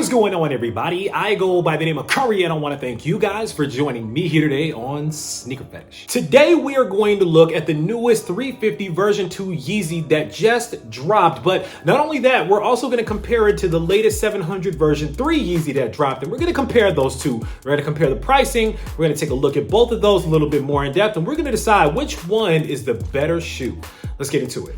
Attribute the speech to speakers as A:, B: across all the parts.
A: What's going on, everybody? I go by the name of Curry, and I want to thank you guys for joining me here today on SneakerPhetish. Today, we are going to look at the newest 350 version 2 Yeezy that just dropped. But not only that, we're also going to compare it to the latest 700 version 3 Yeezy that dropped. And we're going to compare those two. We're going to compare the pricing. We're going to take a look at both of those a little bit more in depth. And we're going to decide which one is the better shoe. Let's get into it.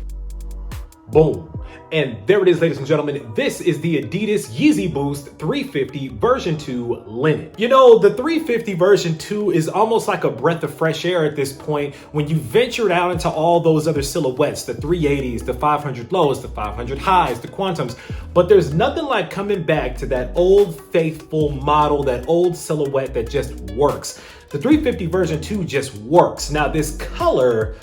A: Boom. And there it is, ladies and gentlemen. This is the Adidas Yeezy Boost 350 version 2 linen. You know, the 350 version 2 is almost like a breath of fresh air at this point when you ventured out into all those other silhouettes, the 380s, the 500 lows, the 500 highs, the quantums. But there's nothing like coming back to that old faithful model, that old silhouette that just works. The 350 version 2 just works. Now this color,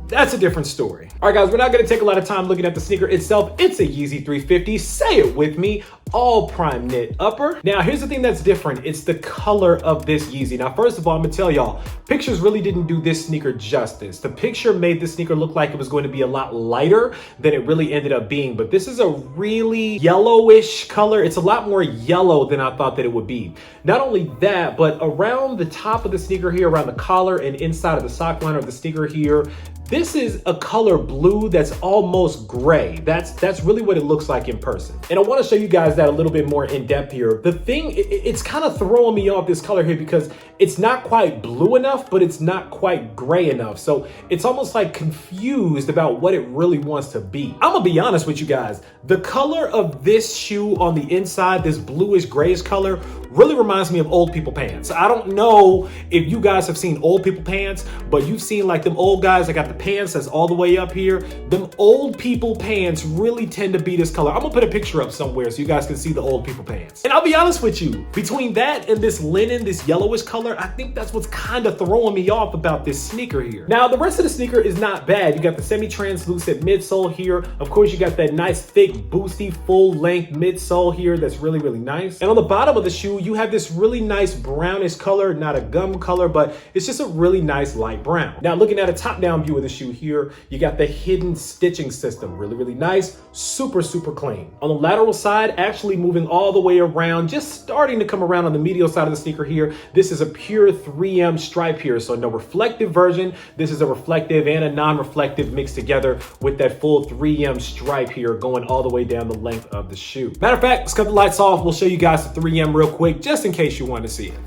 A: that's a different story. All right, guys, we're not gonna take a lot of time looking at the sneaker itself. It's a Yeezy 350, say it with me, all prime knit upper. Now, here's the thing that's different. It's the color of this Yeezy. Now, first of all, I'm gonna tell y'all, pictures really didn't do this sneaker justice. The picture made this sneaker look like it was going to be a lot lighter than it really ended up being, but this is a really yellowish color. It's a lot more yellow than I thought that it would be. Not only that, but around the top of the sneaker here, around the collar and inside of the sock liner of the sneaker here, this is a color blue that's almost gray. That's really what it looks like in person. And I want to show you guys that a little bit more in depth here. The thing, it's kind of throwing me off, this color here, because it's not quite blue enough, but it's not quite gray enough. So it's almost like confused about what it really wants to be. I'm gonna be honest with you guys. The color of this shoe on the inside, this bluish grayish color, really reminds me of old people pants. I don't know if you guys have seen old people pants, but you've seen like them old guys that got the pants that's all the way up here. Them old people pants really tend to be this color. I'm gonna put a picture up somewhere so you guys can see the old people pants. And I'll be honest with you, between that and this linen, this yellowish color, I think that's what's kind of throwing me off about this sneaker here. Now, the rest of the sneaker is not bad. You got the semi-translucent midsole here. Of course, you got that nice, thick, boosty, full-length midsole here that's really, really nice. And on the bottom of the shoe, you have this really nice brownish color, not a gum color, but it's just a really nice light brown. Now, looking at a top-down view of the shoe here, you got the hidden stitching system. Really, really nice, super, super clean. On the lateral side, actually moving all the way around, just starting to come around on the medial side of the sneaker here. This is a pure 3M stripe here, so no reflective version. This is a reflective and a non-reflective mixed together with that full 3M stripe here going all the way down the length of the shoe. Matter of fact, let's cut the lights off. We'll show you guys the 3M real quick, just in case you want to see it.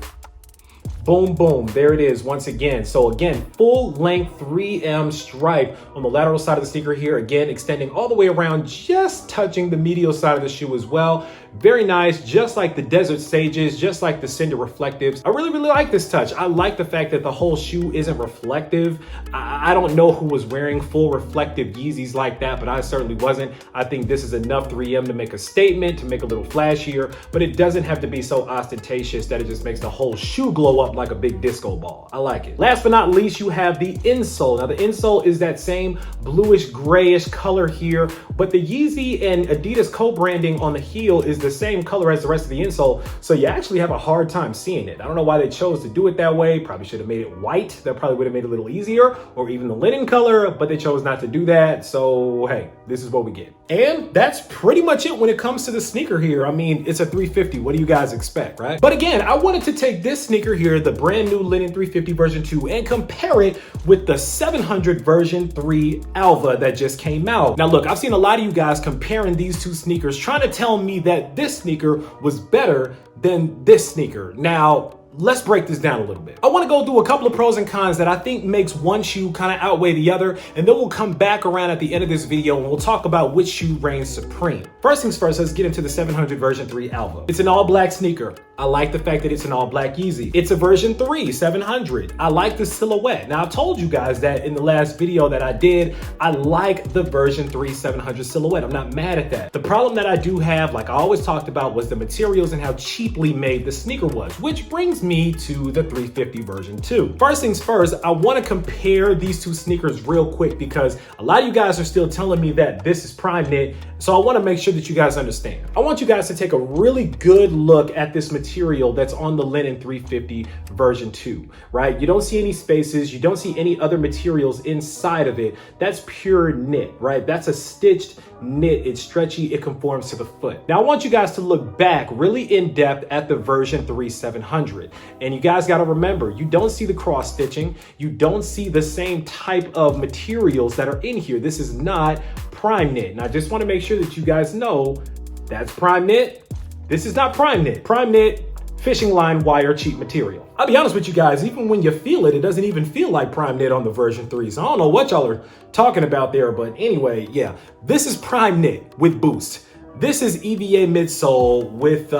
A: Boom, boom, there it is once again. So again, full length 3M stripe on the lateral side of the sneaker here, again, extending all the way around, just touching the medial side of the shoe as well. Very nice, just like the Desert Sages, just like the Cinder Reflectives. I really, really like this touch. I like the fact that the whole shoe isn't reflective. I don't know who was wearing full reflective Yeezys like that, but I certainly wasn't. I think this is enough 3M to make a statement, to make a little flashier, but it doesn't have to be so ostentatious that it just makes the whole shoe glow up like a big disco ball. I like it. Last but not least, you have the insole. Now the insole is that same bluish grayish color here, but the Yeezy and Adidas co-branding on the heel is the same color as the rest of the insole, so you actually have a hard time seeing it. I don't know why they chose to do it that way. Probably should have made it white. That probably would have made it a little easier, or even the linen color, but they chose not to do that. So hey, this is what we get. And that's pretty much it when it comes to the sneaker here. I mean, it's a 350. What do you guys expect, right? But again, I wanted to take this sneaker here, the brand new linen 350 version 2, and compare it with the 700 version 3 Alvah that just came out. Now look, I've seen a lot of you guys comparing these two sneakers, trying to tell me that this sneaker was better than this sneaker. Now, let's break this down a little bit. I want to go through a couple of pros and cons that I think makes one shoe kind of outweigh the other, and then we'll come back around at the end of this video and we'll talk about which shoe reigns supreme. First things first, let's get into the 700 version 3 Alvah. It's an all black sneaker. I like the fact that it's an all black Yeezy. It's a version 3, 700. I like the silhouette. Now, I've told you guys that in the last video that I did, I like the version 3, 700 silhouette. I'm not mad at that. The problem that I do have, like I always talked about, was the materials and how cheaply made the sneaker was, which brings me to the 350 version 2. First things first, I want to compare these two sneakers real quick because a lot of you guys are still telling me that this is prime knit, so I want to make sure that you guys understand. I want you guys to take a really good look at this material material that's on the linen 350 version 2, right? You don't see any spaces, you don't see any other materials inside of it. That's pure knit, right? That's a stitched knit. It's stretchy, it conforms to the foot. Now I want you guys to look back really in depth at the version 3 700. And you guys got to remember, you don't see the cross stitching. You don't see the same type of materials that are in here. This is not prime knit. And I just want to make sure that you guys know that's prime knit. This is not prime knit. Prime knit, fishing line wire, cheap material. I'll be honest with you guys, even when you feel it, it doesn't even feel like prime knit on the version 3. So I don't know what y'all are talking about there, but anyway, yeah, this is prime knit with boost. This is EVA midsole with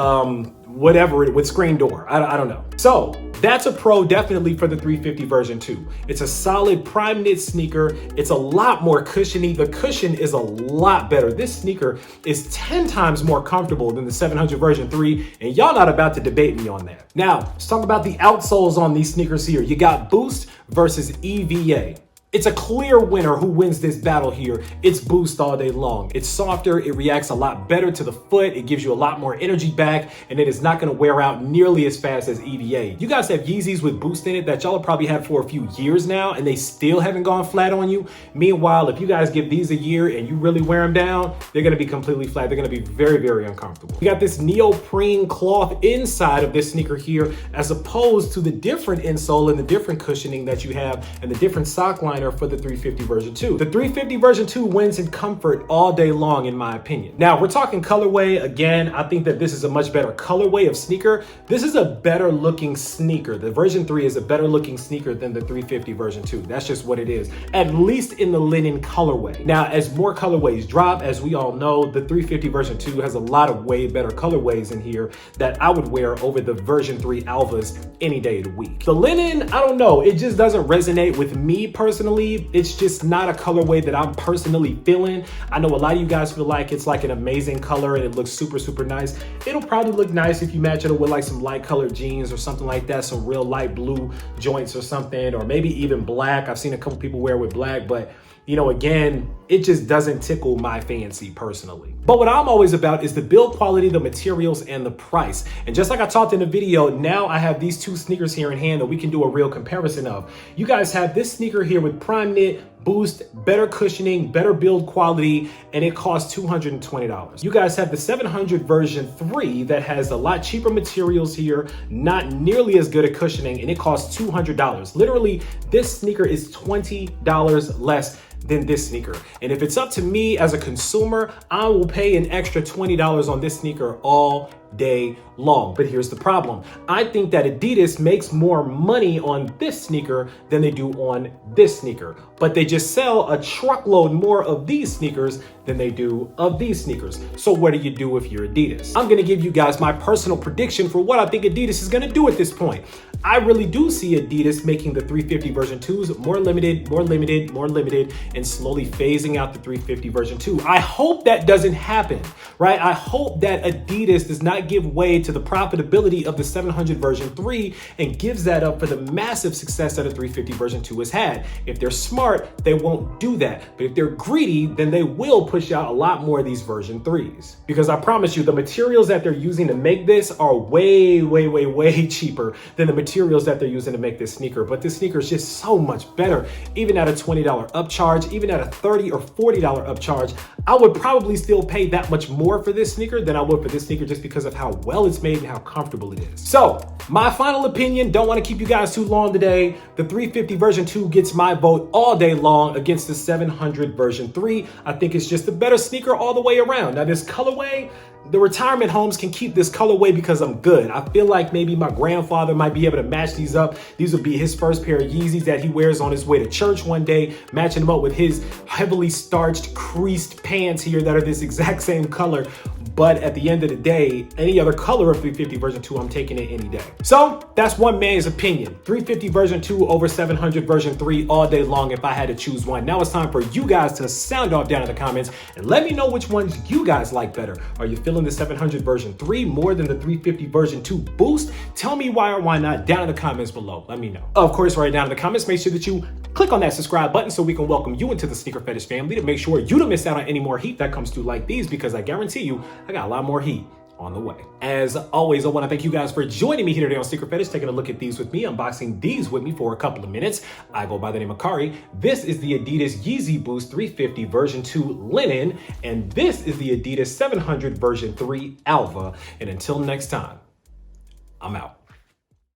A: whatever, with screen door. I don't know. So that's a pro definitely for the 350 version 2. It's a solid prime knit sneaker. It's a lot more cushiony. The cushion is a lot better. This sneaker is 10 times more comfortable than the 700 version 3, and y'all not about to debate me on that. Now, let's talk about the outsoles on these sneakers here. You got Boost versus EVA. It's a clear winner who wins this battle here. It's Boost all day long. It's softer, it reacts a lot better to the foot, it gives you a lot more energy back, and it is not gonna wear out nearly as fast as EVA. You guys have Yeezys with Boost in it that y'all have probably had for a few years now, and they still haven't gone flat on you. Meanwhile, if you guys give these a year and you really wear them down, they're gonna be completely flat. They're gonna be very, very uncomfortable. You got this neoprene cloth inside of this sneaker here, as opposed to the different insole and the different cushioning that you have and the different sock liner for the 350 version 2. The 350 version 2 wins in comfort all day long, in my opinion. Now, we're talking colorway. Again, I think that this is a much better colorway of sneaker. This is a better looking sneaker. The version 3 is a better looking sneaker than the 350 version 2. That's just what it is, at least in the linen colorway. Now, as more colorways drop, as we all know, the 350 version 2 has a lot of way better colorways in here that I would wear over the version 3 Alvahs any day of the week. The linen, I don't know, it just doesn't resonate with me personally. It's just not a colorway that I'm personally feeling. I know a lot of you guys feel like it's like an amazing color and it looks super, super nice. It'll probably look nice if you match it with like some light colored jeans or something like that, some real light blue joints or something, or maybe even black. I've seen a couple people wear with black, but you know, again, it just doesn't tickle my fancy personally. But what I'm always about is the build quality, the materials, and the price. And just like I talked in the video, now I have these two sneakers here in hand that we can do a real comparison of. You guys have this sneaker here with prime knit, Boost, better cushioning, better build quality, and it costs $220. You guys have the 700 version 3 that has a lot cheaper materials here, not nearly as good at cushioning, and it costs $200. Literally, this sneaker is $20 less than this sneaker. And if it's up to me as a consumer, I will pay an extra $20 on this sneaker all day long. But here's the problem. I think that Adidas makes more money on this sneaker than they do on this sneaker, but they just sell a truckload more of these sneakers than they do of these sneakers. So what do you do if you're Adidas? I'm gonna give you guys my personal prediction for what I think Adidas is gonna do at this point. I really do see Adidas making the 350 version 2s more limited, more limited, more limited, and slowly phasing out the 350 version 2. I hope that doesn't happen, right? I hope that Adidas does not give way to the profitability of the 700 version 3 and gives that up for the massive success that a 350 version 2 has had. If they're smart, they won't do that. But if they're greedy, then they will push out a lot more of these version 3s. Because I promise you, the materials that they're using to make this are way, way, way, way cheaper than the materials that they're using to make this sneaker. But this sneaker is just so much better. Even at a $20 upcharge, even at a $30 or $40 upcharge, I would probably still pay that much more for this sneaker than I would for this sneaker, just because of how well it's made and how comfortable it is. So my final opinion, don't want to keep you guys too long today. The 350 version 2 gets my vote all day long against the 700 version 3. I think it's just a better sneaker all the way around. Now this colorway, the retirement homes can keep this colorway because I'm good. I feel like maybe my grandfather might be able to match these up. These would be his first pair of Yeezys that he wears on his way to church one day, matching them up with his heavily starched, creased pants here that are this exact same color. But at the end of the day, any other color of 350 version 2, I'm taking it any day. So that's one man's opinion. 350 version 2 over 700 version 3 all day long if I had to choose one. Now it's time for you guys to sound off down in the comments and let me know which ones you guys like better. Are you feeling the 700 version 3 more than the 350 version 2 Boost? Tell me why or why not down in the comments below. Let me know. Of course, right down in the comments, make sure that you click on that subscribe button so we can welcome you into the Sneaker Fetish family, to make sure you don't miss out on any more heat that comes through like these, because I guarantee you, I got a lot more heat on the way. As always, I want to thank you guys for joining me here today on SneakerPhetish, taking a look at these with me, unboxing these with me for a couple of minutes. I go by the name of Kari. This is the Adidas Yeezy Boost 350 version 2 linen, and this is the Adidas 700 version 3 Alvah. And until next time, I'm out.